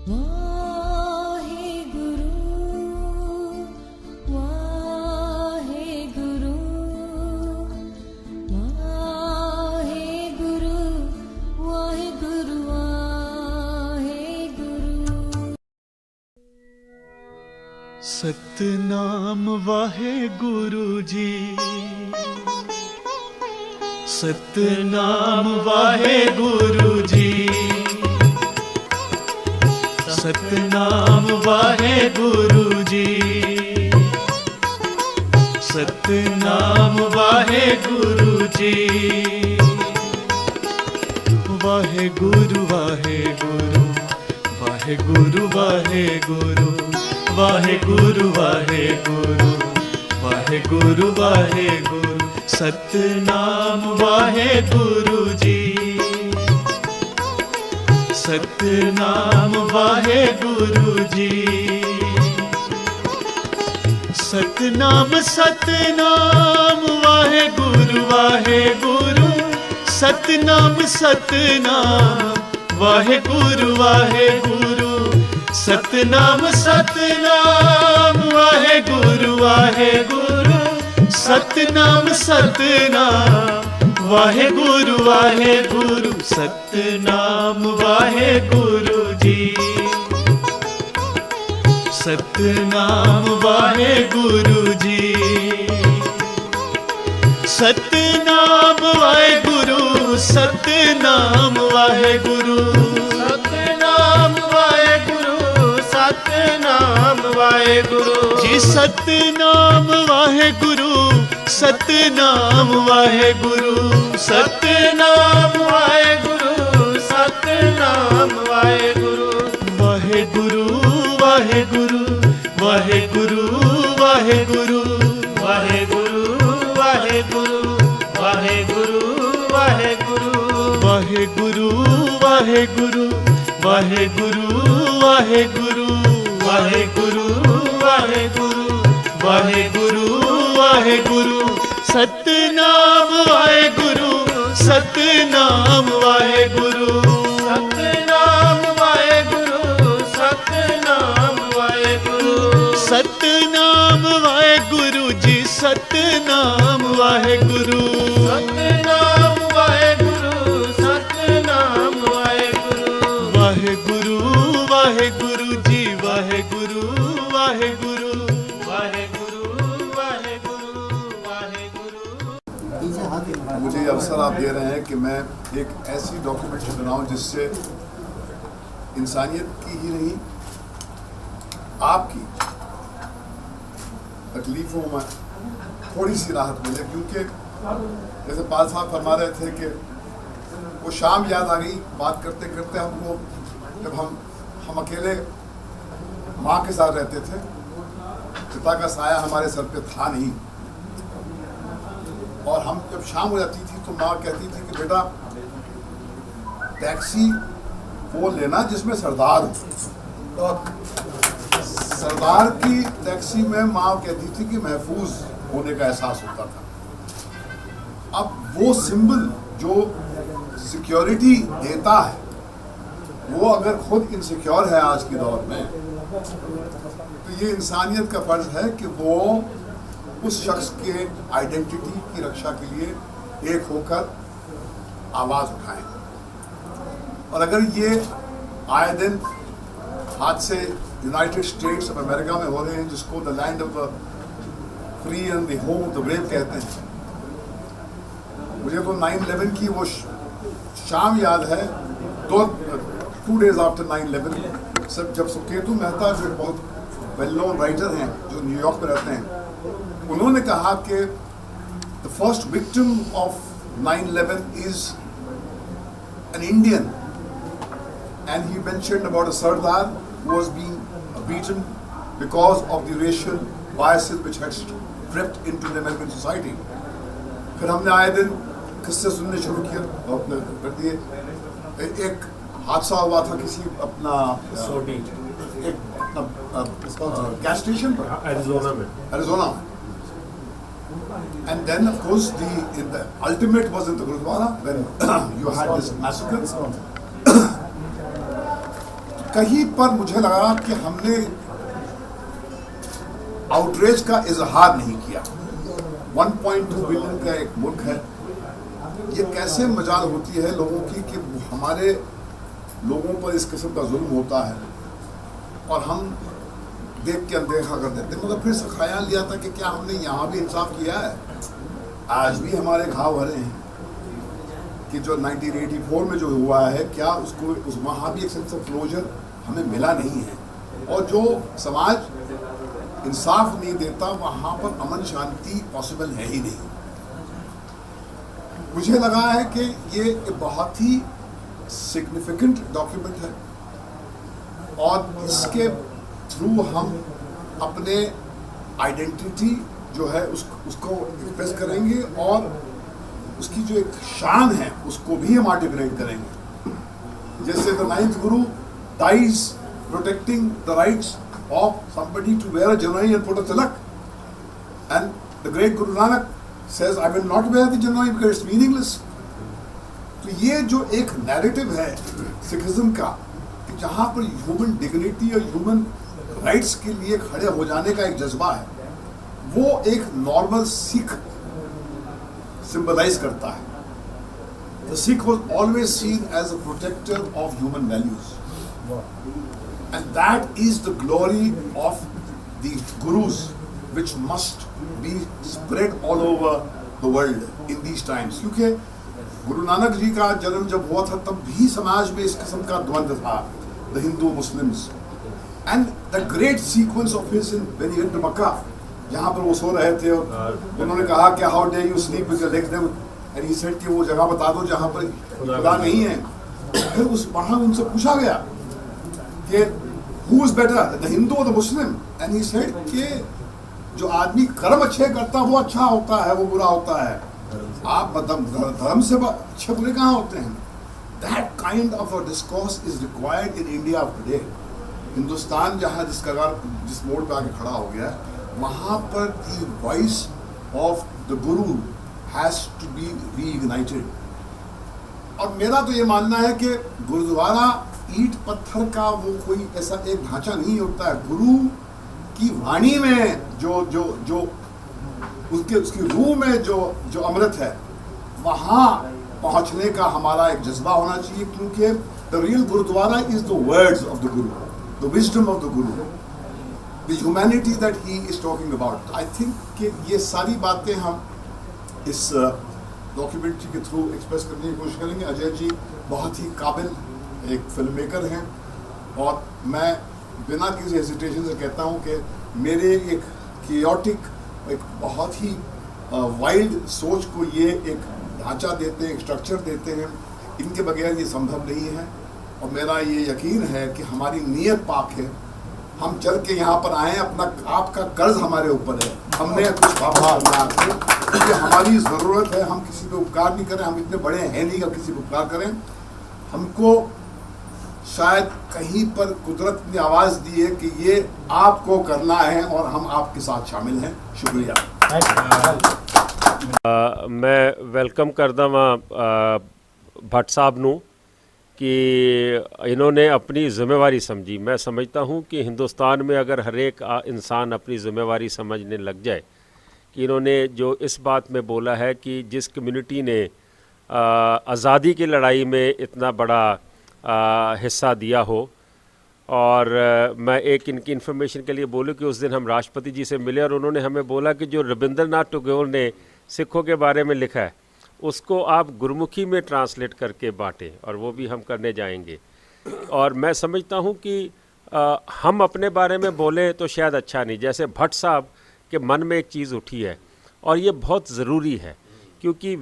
सतनाम वाहे गुरु जी, सतनाम वाहे गुरु जी, सतनाम वाहे गुरु जी, सतनाम वाहे गुरु जी, वाहे गुरु वाहे गुरु, वाहे गुरु वाहे गुरु, वाहे गुरु वाहे गुरु, वाहे गुरु वाहे गुरु, सतनाम वाहे गुरु जी, सतनाम वाहे गुरु जी, सतनाम सतनाम वाहे गुरु वाहे गुरु, सतनाम सतनाम वाहे गुरु वाहे गुरु, सतनाम सतनाम वाहे गुरु वाहे गुरु, सतनाम सतनाम वाहे गुरु वाहे गुरु, सतनाम वाहे गुरु जी, सतनाम वाहे गुरु जी, सतनाम वाहे गुरु, सतनाम वाहे गुरु, सतनाम वाहे गुरु, सतनाम वाहे गुरु जी, सतनाम वाहे गुरु, सतनाम वाहे गुरु, सतनाम वाहे गुरु, सतनाम वाहे गुरु, वाहे गुरु वाहे गुरु, वाहे गुरु वाहे गुरु, वाहे गुरु वाहे गुरु, वाहे गुरु वाहे गुरु, वाहे गुरु वाहे गुरु, वाहे गुरु वाहे गुरु, वाहे गुरु वाहे गुरु, वाहे गुरु वाहे गुरु, सतनाम वाहे गुरु, सतनाम वाहे गुरु, सतनाम वाहे गुरु, सतनाम वाहे गुरु, सतनाम वाहे गुरु जी, सतनाम वाहे गुरु, सतनाम वाहे गुरु, सतनाम वाहे गुरु, वाहे गुरु वाहे गुरु जी, वाहे गुरु वाहे गुरु, वाहे गुरु वाहे गुरु, वाहे गुरु। मुझे अवसर आप दे रहे हैं कि मैं एक ऐसी डॉक्यूमेंट्री बनाऊं जिससे इंसानियत की ही नहीं, आपकी तकलीफों में थोड़ी सी राहत मिले। क्योंकि जैसे पाल साहब फरमा रहे थे कि वो शाम याद आ गई बात करते करते हमको, जब हम अकेले माँ के साथ रहते थे, पिता का साया हमारे सर पे था नहीं, और हम जब शाम हो जाती थी तो माँ कहती थी कि बेटा टैक्सी वो लेना जिसमें सरदार हो, तो सरदार की टैक्सी में माँ कहती थी कि महफूज होने का एहसास होता था। अब वो सिंबल जो सिक्योरिटी देता है, वो अगर खुद इनसिक्योर है आज के दौर में, तो ये इंसानियत का फर्ज है कि वो उस शख्स के आइडेंटिटी की रक्षा के लिए एक होकर आवाज़ उठाएं। और अगर ये आए दिन हादसे यूनाइटेड स्टेट्स ऑफ अमेरिका में हो रहे हैं, जिसको the land of the free and the home of the brave कहते हैं, मुझे तो 9/11 की वो शाम याद है, 2 days आफ्टर 9/11, सब जब सुकेतु मेहता जो बहुत वेल नोन राइटर हैं जो न्यूयॉर्क में रहते हैं, उन्होंने कहा कि the first victim of 9/11 is an Indian, and he mentioned about a Sardar who was being beaten because of the racial biases which had crept into the American society. फिर हमने आए दिन किस्से सुनने शुरू किए और कर दिए। एक हादसा हुआ था किसी अपना गैस स्टेशन पर एरिज़ोना में, and then of course the ultimate was in the Gurdwara when you had this massacre. कहीं पर मुझे लगा कि हमने आउटरीच का इजहार नहीं किया। 1.2 बिलियन का एक मुल्क है, ये कैसे मजाल होती है लोगों की कि हमारे लोगों पर इस किस्म का जुल्म होता है और हम देख के अनदेखा कर देते हैं। मगर फिर से ख्याल लिया था कि क्या हमने यहाँ भी इंसाफ किया है? आज भी हमारे घाव भरे हैं कि जो 1984 में जो हुआ है, क्या उसको वहाँ भी एक सेंस ऑफ क्लोजर हमें मिला नहीं है। और जो समाज इंसाफ नहीं देता, वहाँ पर अमन शांति पॉसिबल है ही नहीं। मुझे लगा है कि ये एक बहुत ही सिग्निफिकेंट डॉक्यूमेंट है और इसके थ्रू हम अपने आइडेंटिटी जो है उसको एक्सप्रेस करेंगे और उसकी जो एक शान है उसको भी हम आर्टिकुलेट करेंगे। जैसे the ninth guru dies protecting the rights of somebody to wear a janoi and put a tilak, and the great Guru Nanak says I will not wear the janoi because it's meaningless. तो ये जो एक narrative है Sikhism का कि जहाँ पर human dignity और ह्यूमन राइट्स के लिए खड़े हो जाने का एक जज्बा है, वो एक नॉर्मल सिख सिंबलाइज करता है। The Sikh was always seen as a protector of human values. And that is the glory of the gurus, which must be spread all over the world in these times. क्योंकि गुरु नानक जी का जन्म जब हुआ था तब भी समाज में इस किस्म का द्वंद्व था, the Hindu Muslims, and the great sequence of his when he went to Makkah, जहाँ पर वो सो रहे थे और उन्होंने कहा कि how dare you sleep with your legs down, and he said कि वो जगह बता दो जहाँ पर खुदा नहीं है। फिर उस वहाँ उनसे पूछा गया कि who is better, the Hindu or the Muslim? And he said कि जो आदमी कर्म अच्छे करता है वो अच्छा होता है, वो बुरा होता है। आप धर्म से अच्छे बुरे कहाँ होते हैं? That kind of a discourse is required in India of today. Hindustan जहाँ जिस मोड़ पे आके खड़ा हो गया, वहाँ पर the voice of the Guru has to be reignited. और मेरा तो ये मानना है कि गुरुद्वारा ईंट पत्थर का वो कोई ऐसा एक ढांचा नहीं होता है। गुरु की वाणी में जो उसकी रूह में जो अमृत है, वहाँ पहुँचने का हमारा एक जज्बा होना चाहिए, क्योंकि the real gurdwara is the words of the guru, the wisdom of the guru, the humanity that he is talking about. I think कि ये सारी बातें हम इस डॉक्यूमेंट्री के थ्रू एक्सप्रेस करने की कोशिश करेंगे। अजय जी बहुत ही काबिल एक फिल्म मेकर हैं और मैं बिना किसी हेजिटेशन से कहता हूं कि मेरे एक कियोटिक, एक बहुत ही वाइल्ड सोच को ये एक ढांचा देते हैं, एक स्ट्रक्चर देते हैं। इनके बगैर ये संभव नहीं है और मेरा ये यकीन है कि हमारी नीयत पाक है। हम चल के यहाँ पर आए, अपना आपका कर्ज हमारे ऊपर है, हमने कुछ क्योंकि हमारी ज़रूरत है। हम किसी पे उपकार नहीं करें, हम इतने बड़े हैं नहीं कि किसी पे उपकार करें। हमको शायद कहीं पर कुदरत ने आवाज़ दी है कि ये आपको करना है और हम आपके साथ शामिल हैं। शुक्रिया। मैं वेलकम करदा वां भट्ट साहब नूं कि इन्होंने अपनी ज़िम्मेवारी समझी। मैं समझता हूँ कि हिंदुस्तान में अगर हर एक इंसान अपनी ज़िम्मेवारी समझने लग जाए कि इन्होंने जो इस बात में बोला है कि जिस कम्युनिटी ने आज़ादी की लड़ाई में इतना बड़ा हिस्सा दिया हो, और मैं एक इनकी इन्फॉर्मेशन के लिए बोलूँ कि उस दिन हम राष्ट्रपति जी से मिले और उन्होंने हमें बोला कि जो रविंद्रनाथ टैगोर ने सिखों के बारे में लिखा है उसको आप गुरमुखी में ट्रांसलेट करके बांटें, और वो भी हम करने जाएंगे। और मैं समझता हूँ कि हम अपने बारे में बोलें तो शायद अच्छा नहीं। जैसे भट्ट साहब के मन में एक चीज़ उठी है और ये बहुत ज़रूरी है, क्योंकि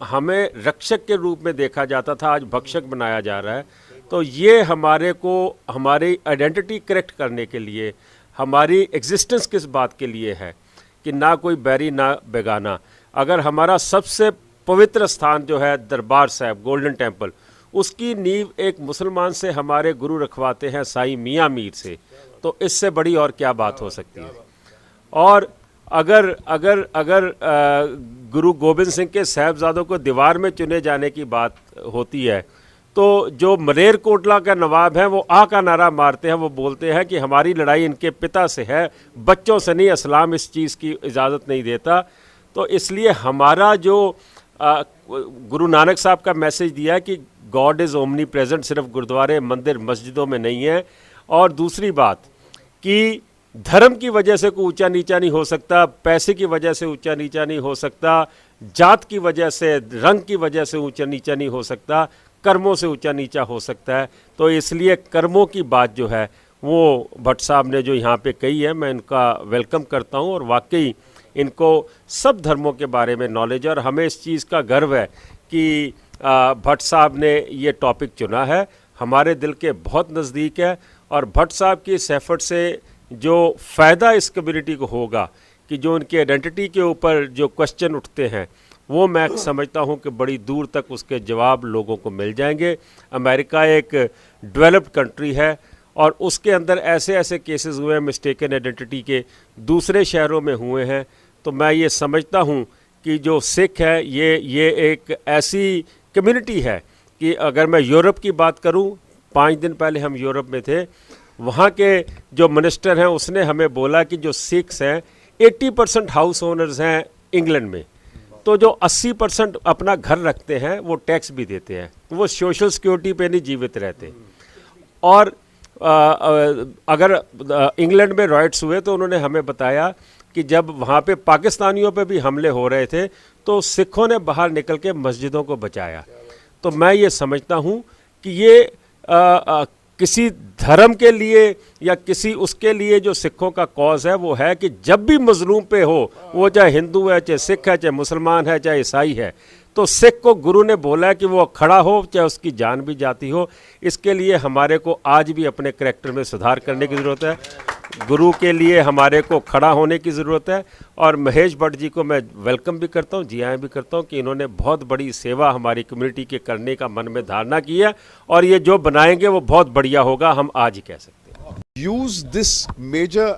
हमें रक्षक के रूप में देखा जाता था, आज भक्षक बनाया जा रहा है। तो ये हमारे को हमारी आइडेंटिटी करेक्ट करने के लिए, हमारी एग्जिस्टेंस किस बात के लिए है कि ना कोई बैरी ना बेगाना। अगर हमारा सबसे पवित्र स्थान जो है दरबार साहब गोल्डन टेम्पल, उसकी नींव एक मुसलमान से हमारे गुरु रखवाते हैं साईं मियाँ मीर से, तो इससे बड़ी और क्या बात हो सकती है। और अगर अगर अगर गुरु गोबिंद सिंह के साहिबजादों को दीवार में चुने जाने की बात होती है तो जो मलेरकोटला का नवाब है वो आ का नारा मारते हैं, वो बोलते हैं कि हमारी लड़ाई इनके पिता से है, बच्चों से नहीं, इस्लाम इस चीज़ की इजाज़त नहीं देता। तो इसलिए हमारा जो गुरु नानक साहब का मैसेज दिया है कि गॉड इज़ ओमनी प्रेजेंट, सिर्फ गुरुद्वारे मंदिर मस्जिदों में नहीं है। और दूसरी बात कि धर्म की वजह से कोई ऊंचा नीचा नहीं हो सकता, पैसे की वजह से ऊंचा नीचा नहीं हो सकता, जात की वजह से, रंग की वजह से ऊंचा नीचा नहीं हो सकता, कर्मों से ऊंचा नीचा हो सकता है। तो इसलिए कर्मों की बात जो है वो भट्ट साहब ने जो यहाँ पे कही है, मैं इनका वेलकम करता हूँ। और वाकई इनको सब धर्मों के बारे में नॉलेज, और हमें इस चीज़ का गर्व है कि भट्ट साहब ने ये टॉपिक चुना है, हमारे दिल के बहुत नज़दीक है। और भट्ट साहब की इस एफर्ट से जो फ़ायदा इस कम्युनिटी को होगा कि जो उनकी आइडेंटिटी के ऊपर जो क्वेश्चन उठते हैं वो मैं समझता हूँ कि बड़ी दूर तक उसके जवाब लोगों को मिल जाएंगे। अमेरिका एक डेवलप्ड कंट्री है और उसके अंदर ऐसे ऐसे केसेस हुए हैं मिस्टेकन आइडेंटिटी के, दूसरे शहरों में हुए हैं। तो मैं ये समझता हूँ कि जो सिख है ये एक ऐसी कम्युनिटी है कि अगर मैं यूरोप की बात करूँ, 5 दिन पहले हम यूरोप में थे, वहाँ के जो मिनिस्टर हैं उसने हमें बोला कि जो सिख्स हैं 80% हाउस ओनर्स हैं इंग्लैंड में, तो जो 80% अपना घर रखते हैं वो टैक्स भी देते हैं, वो सोशल सिक्योरिटी पे नहीं जीवित रहते। और अगर इंग्लैंड में राइट्स हुए तो उन्होंने हमें बताया कि जब वहाँ पे पाकिस्तानियों पे भी हमले हो रहे थे तो सिखों ने बाहर निकल के मस्जिदों को बचाया। तो मैं ये समझता हूँ कि ये किसी धर्म के लिए या किसी उसके लिए जो सिखों का कॉज है वो है कि जब भी मजलूम पे हो, वो चाहे हिंदू है, चाहे सिख है, चाहे मुसलमान है, चाहे ईसाई है, तो सिख को गुरु ने बोला है कि वो खड़ा हो चाहे उसकी जान भी जाती हो। इसके लिए हमारे को आज भी अपने करैक्टर में सुधार करने की ज़रूरत है, गुरु के लिए हमारे को खड़ा होने की ज़रूरत है। और महेश भट्ट जी को मैं वेलकम भी करता हूँ, जी हाँ भी करता हूँ कि इन्होंने बहुत बड़ी सेवा हमारी कम्युनिटी के करने का मन में धारणा की है और ये जो बनाएंगे वो बहुत बढ़िया होगा, हम आज ही कह सकते हैं। Use this major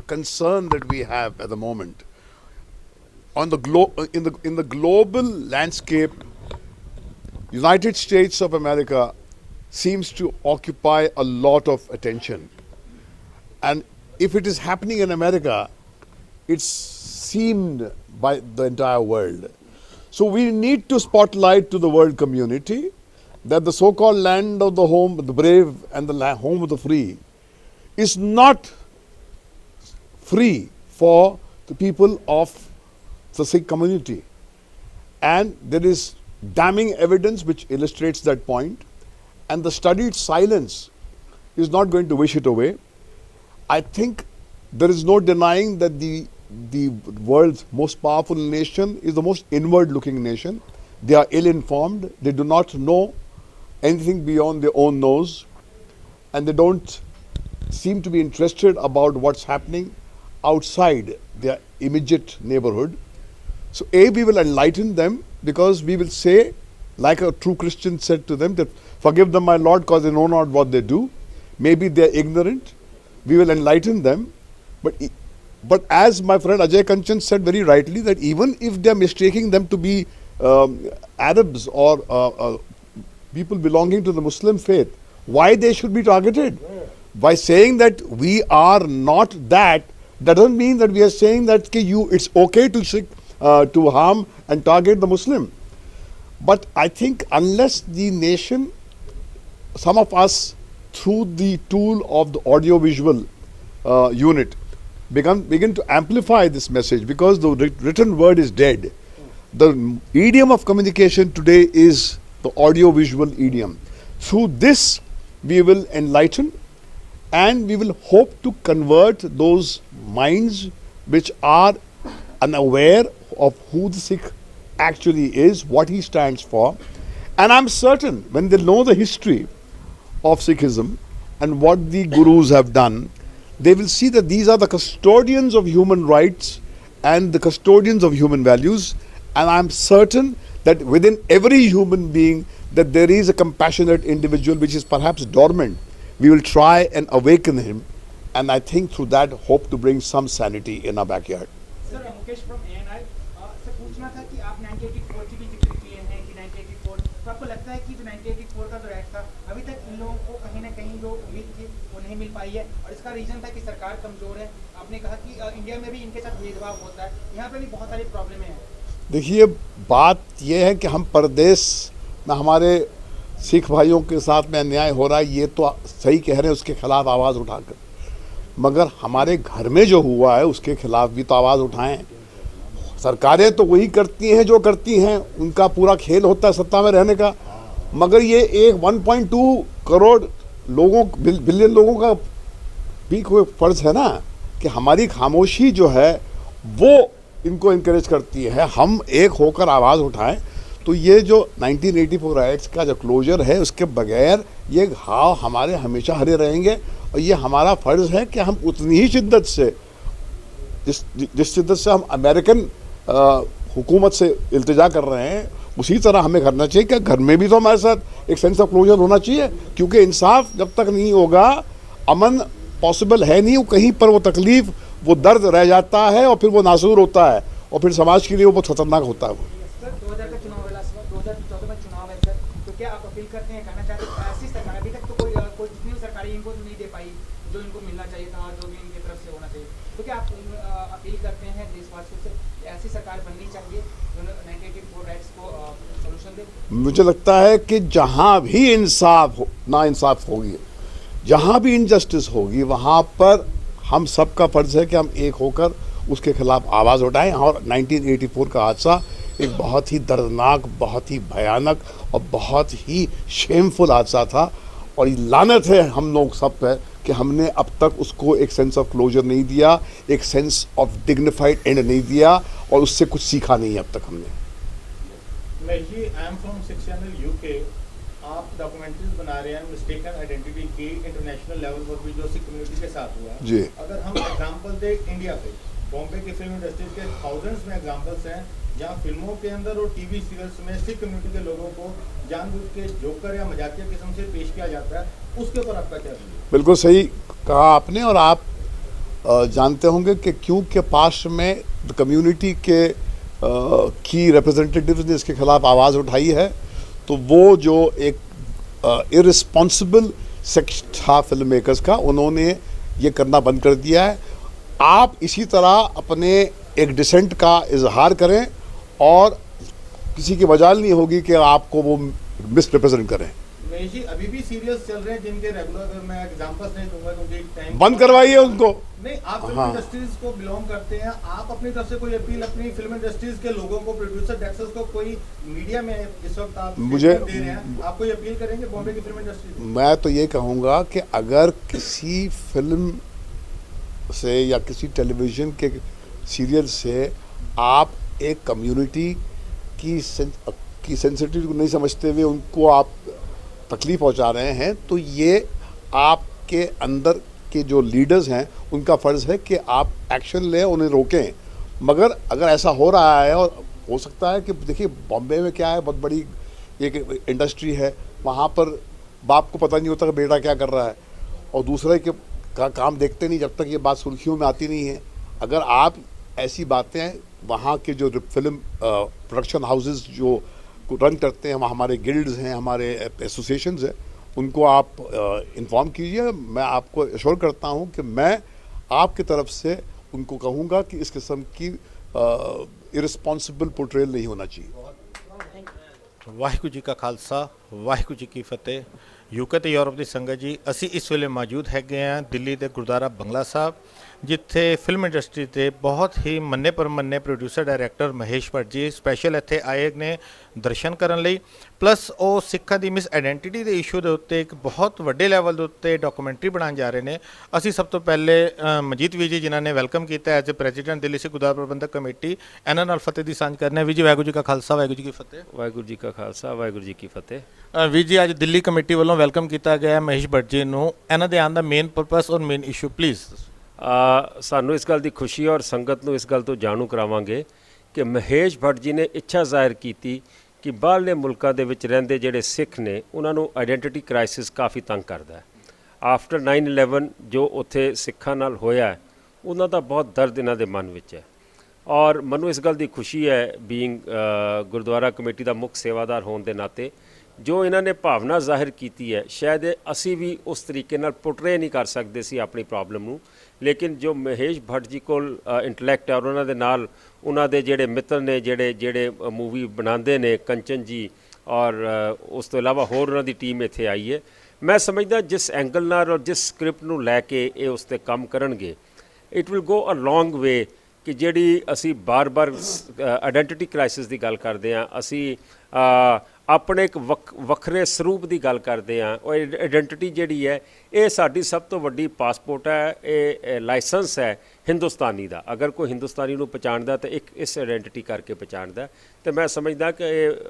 concern that we have at the moment on the in the global landscape. United States of America seems to occupy a lot of attention, and if it is happening in America, it's seemed by the entire world. So we need to spotlight to the world community that the so-called land of the home, the brave, and the home of the free is not free for the people of the Sikh community. And there is damning evidence which illustrates that point, and the studied silence is not going to wish it away. I think there is no denying that the world's most powerful nation is the most inward looking nation. They are ill informed, they do not know anything beyond their own nose, and they don't seem to be interested about what's happening outside their immediate neighborhood. So we will enlighten them, because we will say, like a true Christian said to them, that forgive them, my Lord, because they know not what they do. Maybe they are ignorant. We will enlighten them. But as my friend Ajay Kanchan said very rightly, that even if they are mistaking them to be Arabs or people belonging to the Muslim faith, why they should be targeted? By saying that we are not that doesn't mean that we are saying that it's okay to harm and target the Muslim. But I think unless the nation, some of us, through the tool of the audio-visual unit, begin to amplify this message, because the written word is dead. The medium of communication today is the audio-visual medium. Through this, we will enlighten, and we will hope to convert those minds which are unaware of who the Sikh actually is, what he stands for. And I'm certain when they know the history of Sikhism and what the gurus have done, they will see that these are the custodians of human rights and the custodians of human values. And I'm certain that within every human being that there is a compassionate individual which is perhaps dormant. We will try and awaken him, and I think through that hope to bring some sanity in our backyard. Sir, Mukesh from ANI. Sir पूछना था कि आप 1984 की भी जिक्र किए हैं कि 1984 तो आपको लगता है कि जो 1984 का जो एक्ट था अभी तक इन लोगों को कहीं ना कहीं जो उम्मीद थी वो नहीं मिल पाई है, और इसका रीजन था कि सरकार कमजोर है। आपने कहा कि इंडिया में भी इनके साथ भेदभाव होता है, यहाँ पे भी बहुत सारी प्रॉब्लमें हैं। देखिए, बात यह है कि हम परदेश में हमारे सिख भाइयों के साथ में अन्याय हो रहा है, ये तो सही कह रहे हैं, उसके खिलाफ आवाज़ उठाकर, मगर हमारे घर में जो हुआ है उसके खिलाफ भी तो आवाज़ उठाएं। सरकारें तो वही करती हैं जो करती हैं, उनका पूरा खेल होता है सत्ता में रहने का, मगर ये एक 1.2 करोड़ लोगों, बिलियन लोगों का भी कोई फर्ज है ना कि हमारी खामोशी जो है वो इनको इनकरेज करती है, हम एक होकर आवाज़ उठाएं। तो ये जो 1984 राइट्स का जो क्लोजर है, उसके बगैर ये घाव हमारे हमेशा हरे रहेंगे, और ये हमारा फ़र्ज़ है कि हम उतनी ही शिद्दत से, जिस शिद्दत से हम अमेरिकन हुकूमत से इल्तिजा कर रहे हैं, उसी तरह हमें करना चाहिए कि घर में भी तो हमारे साथ एक सेंस ऑफ क्लोजर होना चाहिए, क्योंकि इंसाफ जब तक नहीं होगा अमन पॉसिबल है नहीं। वो कहीं पर वो तकलीफ़, वो दर्द रह जाता है और फिर वो नासूर होता है, और फिर समाज के लिए वो बहुत खतरनाक होता है। वो सर 2000 का चुनाव है, 2014 में चुनाव है सर, तो क्या आप अपील करते हैं, कहना चाहते हैं ऐसी सरकार अभी तक तो कोई जितनी भी सरकारें इनको नहीं दे पाई जो इनको मिलना चाहिए था, जो भी इनकी तरफ से होना चाहिए, तो क्या आप अपील करते हैं देशवासियों से ऐसी सरकार बननी चाहिए जो 1984 राइट्स को सोल्यूशन दे? मुझे लगता है कि जहाँ भी ना इंसाफ होगी, जहाँ भी इनजस्टिस होगी, वहाँ पर हम सबका फ़र्ज़ है कि हम एक होकर उसके खिलाफ आवाज़ उठाएं। और 1984 का हादसा एक बहुत ही दर्दनाक, बहुत ही भयानक और बहुत ही शेमफुल हादसा था, और ये लानत है हम लोग सब पे कि हमने अब तक उसको एक सेंस ऑफ क्लोजर नहीं दिया, एक सेंस ऑफ डिग्निफाइड एंड नहीं दिया, और उससे कुछ सीखा नहीं अब तक हमने। जी, I am from 6 channel UK. आप डॉक्यूमेंट्रीज बना रहे हैं मिस्टेकन आइडेंटिटी की इंटरनेशनल लेवल पर भी जो सिख कम्युनिटी के साथ हुआ जी। अगर हम एग्जांपल दें इंडिया पे, बॉम्बे की फिल्म इंडस्ट्री के थाउजेंड्स में एग्जांपल्स हैं जहाँ फिल्मों के अंदर और टीवी सीरियल्स में सिख कम्युनिटी के लोगों को जानबूझ के जोकर या मजाकिया किस्म से पेश किया जाता है, उसके ऊपर आपका क्या व्यू है? बिल्कुल सही कहा आपने, और आप जानते होंगे कि क्योंकि पास्ट में कम्युनिटी के की रिप्रेजेंटेटिव्स ने इसके खिलाफ आवाज़ उठाई है, तो वो जो एक इररिस्पॉन्सिबल सेक्शन था फिल्म मेकर्स का, उन्होंने ये करना बंद कर दिया है। आप इसी तरह अपने एक डिसेंट का इजहार करें, और किसी की मजाल नहीं होगी कि आपको वो मिस रिप्रेजेंट करें। महेश जी, अभी भी सीरियल्स चल रहे हैं जिनके रेगुलर, मैं एग्जांपल्स नहीं दूंगा क्योंकि टाइम बंद करवाइए उनको। नहीं, आप फिल्म इंडस्ट्रीज को बिलोंग करते हैं, आप अपनी तरफ से कोई अपील अपनी फिल्म इंडस्ट्रीज के लोगों को, प्रोड्यूसर डायरेक्टर्स को, कोई मीडिया में इस वक्त आप मुझे दे रहे हैं, आप कोई अपील करेंगे बॉम्बे की फिल्म इंडस्ट्री? मैं तो ये कहूँगा कि अगर किसी फिल्म से या किसी टेलीविज़न के सीरियल से आप एक कम्युनिटी की सेंसिटिविटी को नहीं समझते हुए उनको आप तकलीफ़ पहुंचा रहे हैं, तो ये आपके अंदर के जो लीडर्स हैं उनका फ़र्ज़ है कि आप एक्शन लें, उन्हें रोकें। मगर अगर ऐसा हो रहा है, और हो सकता है कि देखिए बॉम्बे में क्या है, बहुत बड़ी एक इंडस्ट्री है, वहाँ पर बाप को पता नहीं होता कि बेटा क्या कर रहा है, और दूसरे के का काम देखते नहीं जब तक ये बात सुर्खियों में आती नहीं है। अगर आप ऐसी बातें वहाँ के जो फिल्म प्रोडक्शन हाउसेस जो रन करते हैं, वहाँ हमारे गिल्ड्स हैं, हमारे एसोसिएशंस हैं, उनको आप इन्फॉर्म कीजिए। मैं आपको एश्योर करता हूँ कि मैं आपकी तरफ से उनको कहूँगा कि इस किस्म की इररिस्पॉन्सिबल पोर्ट्रेयल नहीं होना चाहिए। वाहिगुरू जी का खालसा, वाहिगुरू जी की फतेह। यूके ਤੇ ਯੂਰਪ ਦੀ ਸੰਗਤ ਜੀ, ਅਸੀਂ ਇਸ ਵੇਲੇ ਮੌਜੂਦ ਹੈਗੇ ਹਾਂ ਦਿੱਲੀ ਦੇ ਗੁਰਦੁਆਰਾ ਬੰਗਲਾ ਸਾਹਿਬ, ਜਿੱਥੇ ਫਿਲਮ ਇੰਡਸਟਰੀ ਦੇ ਬਹੁਤ ਹੀ ਮੰਨੇ ਪਰਮੰਨੇ ਪ੍ਰੋਡਿਊਸਰ ਡਾਇਰੈਕਟਰ ਮਹੇਸ਼ ਭੱਟ ਜੀ ਸਪੈਸ਼ਲ ਇੱਥੇ ਆਏ ਨੇ ਦਰਸ਼ਨ ਕਰਨ ਲਈ। ਪਲੱਸ ਉਹ ਸਿੱਖਾਂ ਦੀ ਮਿਸ ਆਇਡੈਂਟੀਟੀ ਦੇ ਇਸ਼ੂ ਦੇ ਉੱਤੇ ਇੱਕ ਬਹੁਤ ਵੱਡੇ ਲੈਵਲ ਦੇ ਉੱਤੇ ਡਾਕੂਮੈਂਟਰੀ ਬਣਾਉਣ ਜਾ ਰਹੇ ਨੇ। ਅਸੀਂ ਸਭ ਤੋਂ ਪਹਿਲੇ ਮਨਜੀਤ ਵੀਰ ਜੀ ਜਿਨ੍ਹਾਂ ਨੇ ਵੈਲਕਮ ਕੀਤਾ as a president Delhi Sikh Gurdwara Prabandhak committee, ਇਹਨਾਂ ਨਾਲ ਫਤਿਹ ਦੀ ਸਾਂਝ ਕਰਨੇ। ਵੀਰ ਜੀ ਵਾਹਿਗੁਰੂ ਜੀ ਕਾ ਖਾਲਸਾ, ਵਾਹਿਗੁਰੂ ਜੀ ਕੀ ਫਤਿਹ। ਵਾਹਿਗੁਰੂ ਜੀ ਕਾ ਖਾਲਸਾ, ਵਾਹਿਗੁਰੂ ਜੀ ਕੀ ਫਤਿਹ। ਵੀਰ ਜੀ, ਅੱਜ ਦਿੱਲੀ ਕਮੇਟੀ ਵੱਲੋਂ ਵੈਲਕਮ ਕੀਤਾ ਗਿਆ ਮਹੇਸ਼ ਭੱਟ ਜੀ ਨੂੰ, ਇਹਨਾਂ ਦੇ ਆਉਣ ਦਾ ਮੇਨ ਪਰਪਸ ਔਰ ਮੇਨ ਇਸ਼ੂ ਪਲੀਜ਼। ਸਾਨੂੰ ਇਸ ਗੱਲ ਦੀ ਖੁਸ਼ੀ ਔਰ ਸੰਗਤ ਨੂੰ ਇਸ ਗੱਲ ਤੋਂ ਜਾਣੂ ਕਰਾਵਾਂਗੇ ਕਿ ਮਹੇਸ਼ ਭੱਟ ਜੀ ਨੇ ਇੱਛਾ ਜ਼ਾਹਿਰ ਕੀਤੀ ਕਿ ਬਾਹਰਲੇ ਮੁਲਕਾਂ ਦੇ ਵਿੱਚ ਰਹਿੰਦੇ ਜਿਹੜੇ ਸਿੱਖ ਨੇ ਉਹਨਾਂ ਨੂੰ ਆਈਡੈਂਟੀਟੀ ਕ੍ਰਾਈਸਿਸ ਕਾਫੀ ਤੰਗ ਕਰਦਾ ਹੈ। ਆਫਟਰ 9/11 ਜੋ ਉੱਥੇ ਸਿੱਖਾਂ ਨਾਲ ਹੋਇਆ ਹੈ, ਉਹਨਾਂ ਦਾ ਬਹੁਤ ਦਰਦ ਇਹਨਾਂ ਦੇ ਮਨ ਵਿੱਚ ਹੈ। ਔਰ ਮੈਨੂੰ ਇਸ ਗੱਲ ਦੀ ਖੁਸ਼ੀ ਹੈ ਬੀਇੰਗ ਗੁਰਦੁਆਰਾ ਕਮੇਟੀ ਦਾ ਮੁੱਖ ਸੇਵਾਦਾਰ ਹੋਣ ਦੇ ਨਾਤੇ ਜੋ ਇਹਨਾਂ ਨੇ ਭਾਵਨਾ ਜ਼ਾਹਿਰ ਕੀਤੀ ਹੈ ਸ਼ਾਇਦ ਅਸੀਂ ਵੀ ਉਸ ਤਰੀਕੇ ਨਾਲ ਪੁੱਟਰੇ ਨਹੀਂ ਕਰ ਸਕਦੇ ਸੀ ਆਪਣੀ ਪ੍ਰੋਬਲਮ ਨੂੰ, ਲੇਕਿਨ ਜੋ ਮਹੇਸ਼ ਭੱਟ ਜੀ ਕੋਲ ਇੰਟੈਲੈਕਟ ਹੈ ਔਰ ਉਹਨਾਂ ਦੇ ਨਾਲ ਉਹਨਾਂ ਦੇ ਜਿਹੜੇ ਮਿੱਤਰ ਨੇ ਜਿਹੜੇ ਮੂਵੀ ਬਣਾਉਂਦੇ ਨੇ, ਕੰਚਨ ਜੀ ਔਰ ਉਸ ਤੋਂ ਇਲਾਵਾ ਹੋਰ ਉਹਨਾਂ ਦੀ ਟੀਮ ਇੱਥੇ ਆਈ ਹੈ, ਮੈਂ ਸਮਝਦਾ ਜਿਸ ਐਂਗਲ ਨਾਲ ਔਰ ਜਿਸ ਸਕ੍ਰਿਪਟ ਨੂੰ ਲੈ ਕੇ ਇਹ ਉਸ 'ਤੇ ਕੰਮ ਕਰਨਗੇ ਇਟ ਵਿਲ ਗੋ ਅ ਲੌਂਗ ਵੇ ਕਿ ਜਿਹੜੀ ਅਸੀਂ ਬਾਰ-ਬਾਰ ਆਇਡੈਂਟੀਟੀ ਕ੍ਰਾਈਸਿਸ ਦੀ ਗੱਲ ਕਰਦੇ ਹਾਂ, ਅਸੀਂ ਆਪਣੇ ਇੱਕ ਵੱਖਰੇ ਸਰੂਪ ਦੀ ਗੱਲ ਕਰਦੇ ਹਾਂ। ਉਹ ਆਇਡੈਂਟੀਟੀ ਜਿਹੜੀ ਹੈ ਇਹ ਸਾਡੀ ਸਭ ਤੋਂ ਵੱਡੀ ਪਾਸਪੋਰਟ ਹੈ, ਇਹ ਲਾਇਸੈਂਸ ਹੈ ਹਿੰਦੁਸਤਾਨੀ ਦਾ। ਅਗਰ ਕੋਈ ਹਿੰਦੁਸਤਾਨੀ ਨੂੰ ਪਛਾਣਦਾ ਤਾਂ ਇੱਕ ਇਸ ਆਇਡੈਂਟੀਟੀ ਕਰਕੇ ਪਛਾਣਦਾ, ਤੇ ਮੈਂ ਸਮਝਦਾ ਕਿ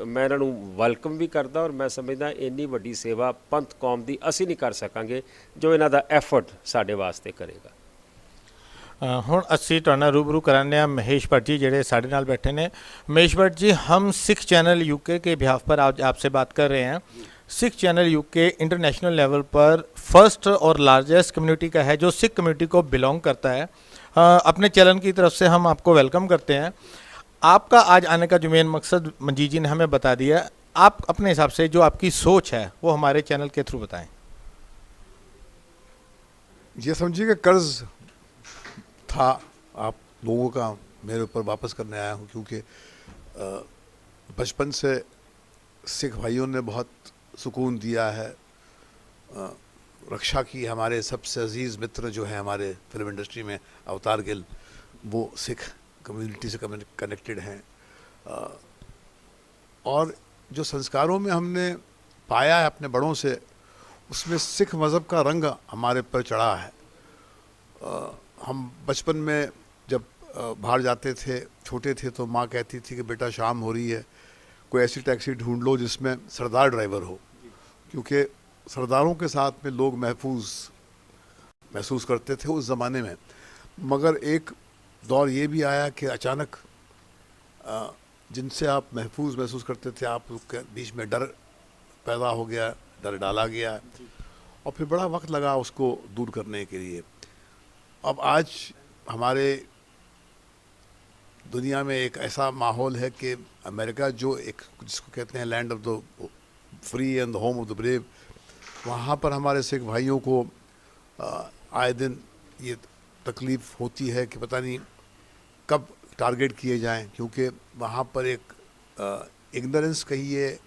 ਮੈਂ ਇਹਨਾਂ ਨੂੰ ਵੈਲਕਮ ਵੀ ਕਰਦਾ ਔਰ ਮੈਂ ਸਮਝਦਾ ਇੰਨੀ ਵੱਡੀ ਸੇਵਾ ਪੰਥ ਕੌਮ ਦੀ ਅਸੀਂ ਨਹੀਂ ਕਰ ਸਕਾਂਗੇ ਜੋ ਇਹਨਾਂ ਦਾ ਐਫਰਟ ਸਾਡੇ ਵਾਸਤੇ ਕਰੇਗਾ। ਹੁਣ ਅਸੀਂ ਤੁਹਾਡੇ ਨਾਲ रूबरू कराने महेश भट्ट जी जेडे साढ़े नाल बैठे ने। महेश भट्ट जी, हम सिख चैनल यूके के बिहाफ पर आपसे बात कर रहे हैं। Sikh channel UK international level पर फर्स्ट और लार्जेस्ट कम्युनिटी का है जो सिख कम्युनिटी को बिलोंग करता है। अपने चैनल की तरफ से हम आपको वेलकम करते हैं। आपका आज आने का जो मेन मकसद मंजीत जी ने हमें बता दिया, आप अपने हिसाब से जो आपकी सोच है वो हमारे चैनल के थ्रू बताएं। ये समझिए कि कर्ज था आप लोगों का मेरे ऊपर वापस करने आया हूँ, क्योंकि बचपन से सिख भाइयों ने बहुत सुकून दिया है, रक्षा की। हमारे सबसे अजीज़ मित्र जो है हमारे फिल्म इंडस्ट्री में, अवतार गिल, वो सिख कम्युनिटी से कनेक्टेड हैं, और जो संस्कारों में हमने पाया है अपने बड़ों से, उसमें सिख मज़हब का रंग हमारे पर चढ़ा है। हम बचपन में जब बाहर जाते थे, छोटे थे, तो माँ कहती थी कि बेटा शाम हो रही है, कोई ऐसी टैक्सी ढूंढ लो जिसमें सरदार ड्राइवर हो, क्योंकि सरदारों के साथ में लोग महसूस करते थे उस ज़माने में। मगर एक दौर ये भी आया कि अचानक जिनसे आप महसूस करते थे, आप उसके बीच में डर पैदा हो गया, डर डाला गया, और फिर बड़ा वक्त लगा उसको दूर करने के लिए। अब आज हमारे दुनिया में एक ऐसा माहौल है कि अमेरिका जो एक जिसको कहते हैं land of the free and the home of the brave, वहाँ पर हमारे सिख भाइयों को आए दिन ये तकलीफ़ होती है कि पता नहीं कब टारगेट किए जाएं, क्योंकि वहाँ पर एक इग्नोरेंस कहिए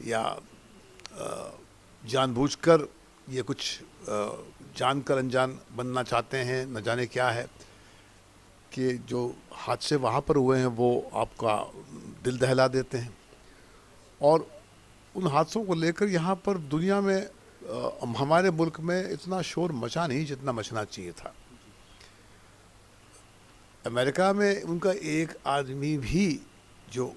या जानबूझकर ये कुछ जानकर अनजान बनना चाहते हैं, न जाने क्या है, कि जो हादसे वहाँ पर हुए हैं वो आपका दिल दहला देते हैं। और उन हादसों को लेकर यहाँ पर दुनिया में हमारे मुल्क में इतना शोर मचा नहीं जितना मचना चाहिए था। अमेरिका में उनका एक आदमी भी जो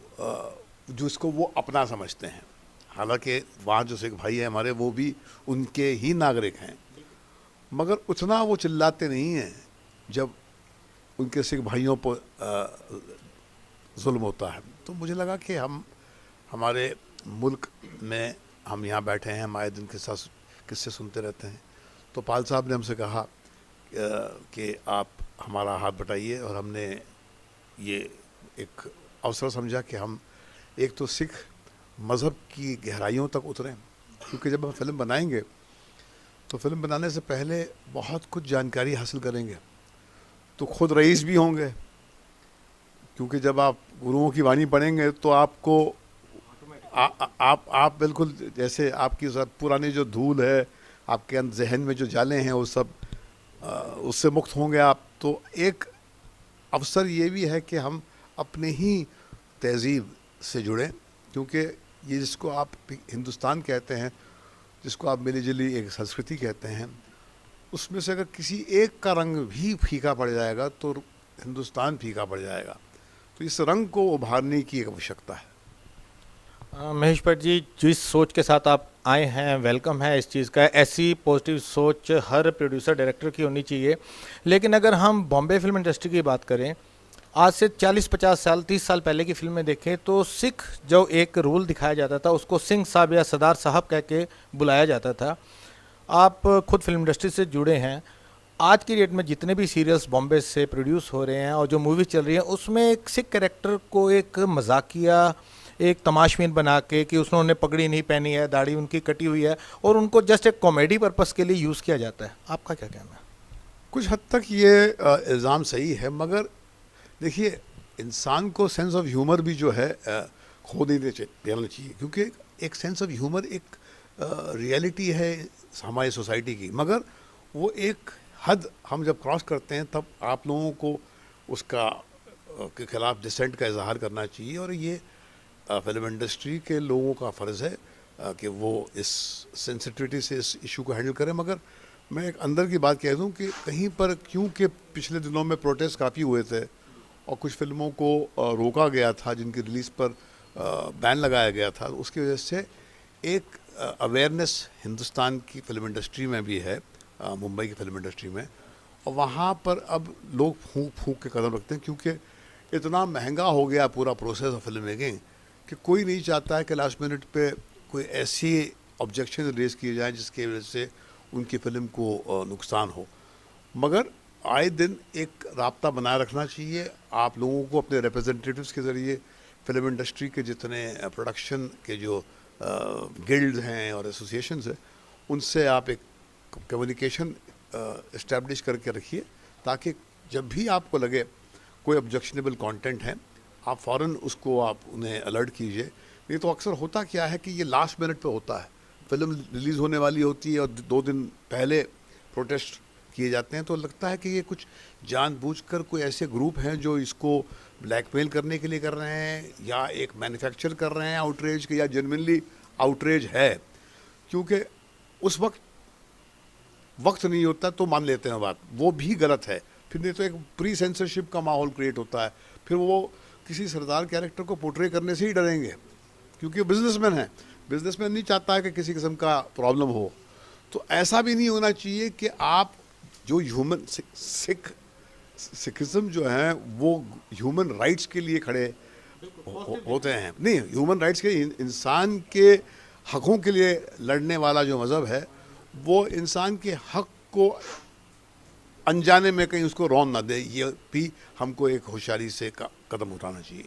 इसको वो अपना समझते हैं, हालांकि वहाँ जो सिख भाई हैं हमारे, वो भी उनके ही नागरिक हैं, मगर उतना वो चिल्लाते नहीं हैं जब उनके सिख भाइयों पर जुल्म होता है। तो मुझे लगा कि हम हमारे मुल्क में हम यहाँ बैठे हैं, हम आए दिन के साथ किस्से सुनते रहते हैं, तो पाल साहब ने हमसे कहा कि आप हमारा हाथ बटाइए, और हमने ये एक अवसर समझा कि हम एक तो सिख मज़हब की गहराइयों तक उतरें, क्योंकि जब हम फिल्म बनाएंगे तो फिल्म बनाने से पहले बहुत कुछ जानकारी हासिल करेंगे, तो खुद रईस भी होंगे, क्योंकि जब आप गुरुओं की वाणी पढ़ेंगे तो आपको आप बिल्कुल जैसे आपकी पुरानी जो धूल है, आपके जहन में जो जाले हैं, वो सब उससे मुक्त होंगे आप। तो एक अवसर ये भी है कि हम अपने ही तहज़ीब से जुड़ें, क्योंकि ये जिसको आप हिंदुस्तान कहते हैं, जिसको आप मिली जुली एक संस्कृति कहते हैं, उसमें से अगर किसी एक का रंग भी फीका पड़ जाएगा तो हिंदुस्तान फीका पड़ जाएगा। तो इस रंग को उभारने की एक आवश्यकता है। महेश भट्ट जी, जिस सोच के साथ आप आए हैं, वेलकम है इस चीज़ का। ऐसी पॉजिटिव सोच हर प्रोड्यूसर डायरेक्टर की होनी चाहिए। लेकिन अगर हम बॉम्बे फिल्म इंडस्ट्री की बात करें, आज से 40-50 साल 30 साल पहले की फिल्में देखें तो सिख जो एक रोल दिखाया जाता था उसको सिंह साहब या सरदार साहब कह के बुलाया जाता था। आप खुद फिल्म इंडस्ट्री से जुड़े हैं, आज की डेट में जितने भी सीरियल्स बॉम्बे से प्रोड्यूस हो रहे हैं और जो मूवी चल रही है, उसमें एक सिख कैरेक्टर को एक मजाकिया, एक तमाशबीन बना के कि उन्होंने पगड़ी नहीं पहनी है, दाढ़ी उनकी कटी हुई है, और उनको जस्ट एक कॉमेडी पर्पस के लिए यूज़ किया जाता है। आपका क्या कहना है? कुछ हद तक ये इल्ज़ाम सही है, मगर देखिए इंसान को सेंस ऑफ ह्यूमर भी जो है खो देना चाहिए, क्योंकि एक सेंस ऑफ ह्यूमर एक रियलिटी है हमारी सोसाइटी की, मगर वो एक हद हम जब क्रॉस करते हैं तब आप लोगों को उसका के खिलाफ डिसेंट का इजहार करना चाहिए। और ये फिल्म इंडस्ट्री के लोगों का फ़र्ज़ है कि वो इस सेंसिटिविटी से इस इशू को हैंडल करें। मगर मैं एक अंदर की बात कह दूं कि कहीं पर क्योंकि पिछले दिनों में प्रोटेस्ट काफ़ी हुए थे और कुछ फिल्मों को रोका गया था जिनकी रिलीज़ पर बैन लगाया गया था, उसकी वजह से एक अवेयरनेस हिंदुस्तान की फिल्म इंडस्ट्री में भी है, मुंबई की फिल्म इंडस्ट्री में, और वहाँ पर अब लोग फूंक फूंक के कदम रखते हैं, क्योंकि इतना महंगा हो गया पूरा प्रोसेस ऑफ फिल्म मेकिंग कि कोई नहीं चाहता है कि लास्ट मिनट पे कोई ऐसी ऑब्जेक्शन रेज किए जाए जिसकी वजह से उनकी फ़िल्म को नुकसान हो। मगर आए दिन एक राब्ता बनाए रखना चाहिए। आप लोगों को अपने रिप्रेजेंटेटिव्स के ज़रिए फिल्म इंडस्ट्री के जितने प्रोडक्शन के जो गिल्ड हैं और एसोसिएशंस हैं, उनसे आप एक कम्युनिकेशन इस्टेब्लिश करके रखिए, ताकि जब भी आपको लगे कोई ऑब्जेक्शनेबल कंटेंट है आप फ़ौरन उसको आप उन्हें अलर्ट कीजिए। नहीं तो अक्सर होता क्या है कि ये लास्ट मिनट पे होता है, फिल्म रिलीज़ होने वाली होती है और 2 दिन पहले प्रोटेस्ट किए जाते हैं, तो लगता है कि ये कुछ जानबूझकर कोई ऐसे ग्रुप हैं जो इसको ब्लैकमेल करने के लिए कर रहे हैं, या एक मैन्युफैक्चर कर रहे हैं आउटरेज के, या जेन्युइनली आउटरेज है। क्योंकि उस वक्त नहीं होता तो मान लेते हैं बात, वो भी गलत है। फिर नहीं तो एक प्री सेंसरशिप का माहौल क्रिएट होता है, फिर वो किसी सरदार कैरेक्टर को पोर्ट्रे करने से ही डरेंगे, क्योंकि बिजनेसमैन है। बिजनेसमैन नहीं चाहता है कि किसी किस्म का प्रॉब्लम हो। तो ऐसा भी नहीं होना चाहिए कि आप जो ह्यूमन सिखिज्म जो है वो ह्यूमन राइट्स के लिए खड़े होते हैं। नहीं, ह्यूमन राइट्स के इंसान के हकों के लिए लड़ने वाला जो मज़हब है वो इंसान के हक को अनजाने में कहीं उसको रौन ना दे, ये भी हमको एक होशियारी से कदम उठाना चाहिए।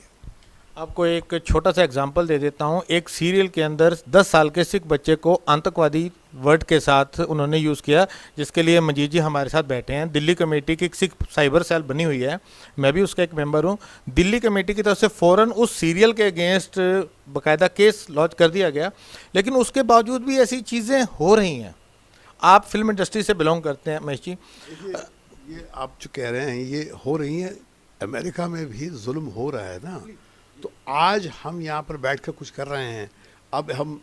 आपको एक छोटा सा एग्जांपल दे देता हूं। एक सीरियल के अंदर 10 साल के सिख बच्चे को आतंकवादी वर्ड के साथ उन्होंने यूज़ किया, जिसके लिए मजीद जी हमारे साथ बैठे हैं। दिल्ली कमेटी की एक सिख साइबर सेल बनी हुई है, मैं भी उसका एक मेंबर हूं। दिल्ली कमेटी की तरफ से फ़ौरन उस सीरियल के अगेंस्ट बाकायदा केस लॉन्च कर दिया गया, लेकिन उसके बावजूद भी ऐसी चीज़ें हो रही हैं। आप फिल्म इंडस्ट्री से बिलोंग करते हैं महेश जी, ये आप जो कह रहे हैं ये हो रही है, अमेरिका में भी जुल्म हो रहा है ना। तो आज हम यहाँ पर बैठ कर कुछ कर रहे हैं, अब हम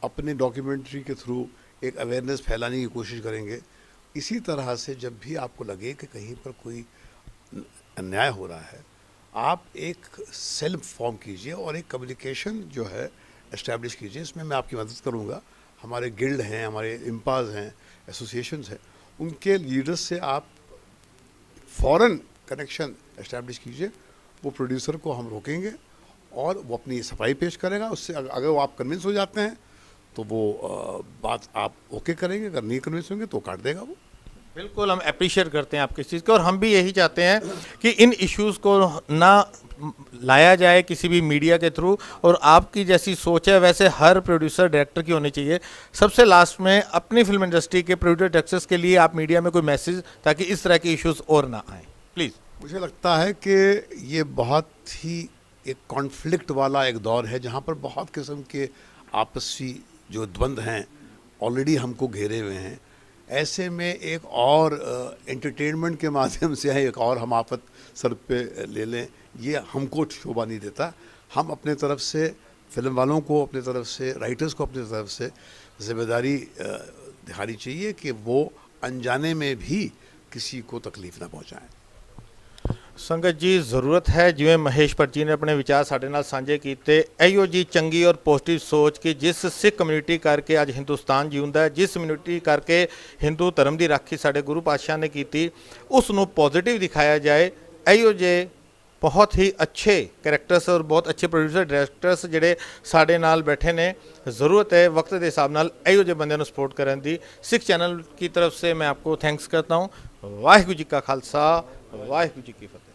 अपने डॉक्यूमेंट्री के थ्रू एक अवेयरनेस फैलाने की कोशिश करेंगे। इसी तरह से जब भी आपको लगे कि कहीं पर कोई अन्याय हो रहा है, आप एक सेल फॉर्म कीजिए और एक कम्युनिकेशन जो है इस्टेब्लिश कीजिए। इसमें मैं आपकी मदद करूँगा। हमारे गिल्ड हैं, हमारे इम्पाज हैं, एसोसिएशंस हैं, उनके लीडर्स से आप फ़ौरन कनेक्शन इस्टेब्लिश कीजिए। वो प्रोड्यूसर को हम रोकेंगे और वो अपनी सफाई पेश करेगा। उससे अगर वो आप कन्विंस हो जाते हैं तो वो बात आप ओके करेंगे, अगर नहीं कन्विंस होंगे तो काट देगा वो। बिल्कुल, हम अप्रिशिएट करते हैं आपकी चीज़ को, और हम भी यही चाहते हैं कि इन इश्यूज़ को ना लाया जाए किसी भी मीडिया के थ्रू, और आपकी जैसी सोच है वैसे हर प्रोड्यूसर डायरेक्टर की होनी चाहिए। सबसे लास्ट में अपनी फिल्म इंडस्ट्री के प्रोड्यूसर डायरेक्टर्स के लिए आप मीडिया में कोई मैसेज, ताकि इस तरह के इश्यूज़ और ना आए, प्लीज़। मुझे लगता है कि ये बहुत ही एक कॉन्फ्लिक्ट वाला एक दौर है, जहाँ पर बहुत किस्म के आपसी जो द्वंद्व हैं ऑलरेडी हमको घेरे हुए हैं। ऐसे में एक और एंटरटेनमेंट के माध्यम से एक और हम आफत सर पे ले लें, ये हमको शोभा नहीं देता। हम अपने तरफ से फिल्म वालों को, अपने तरफ से राइटर्स को अपनी तरफ से जिम्मेदारी दिखानी चाहिए कि वो अनजाने में भी किसी को तकलीफ़ ना पहुँचाएँ। संगत जी, ज़रूरत है जिवें महेश भट्ट जी ने अपने विचार साढ़े नाल साझे कीते, इहो जी चंगी और पॉजिटिव सोच कि जिस सिख कम्यूनिटी करके अज हिंदुस्तान जीउंदा है, जिस कम्यूनिटी करके हिंदू धर्म की राखी साढ़े गुरु पातशाह ने की, उसनों पॉजिटिव दिखाया जाए। इहो जे बहुत ही अच्छे कैरेक्टर्स और बहुत अच्छे प्रोड्यूसर डायरेक्टर्स जिहड़े साढ़े नाल बैठे ने, ज़रूरत है वक्त के हिसाब नाल इहो जे बंदे नूं सपोर्ट करन दी। सिख चैनल की तरफ से मैं आपको थैंक्स करता हूँ। वाहिगुरू जी का खालसा, वाहिगुरू जी की फतेह।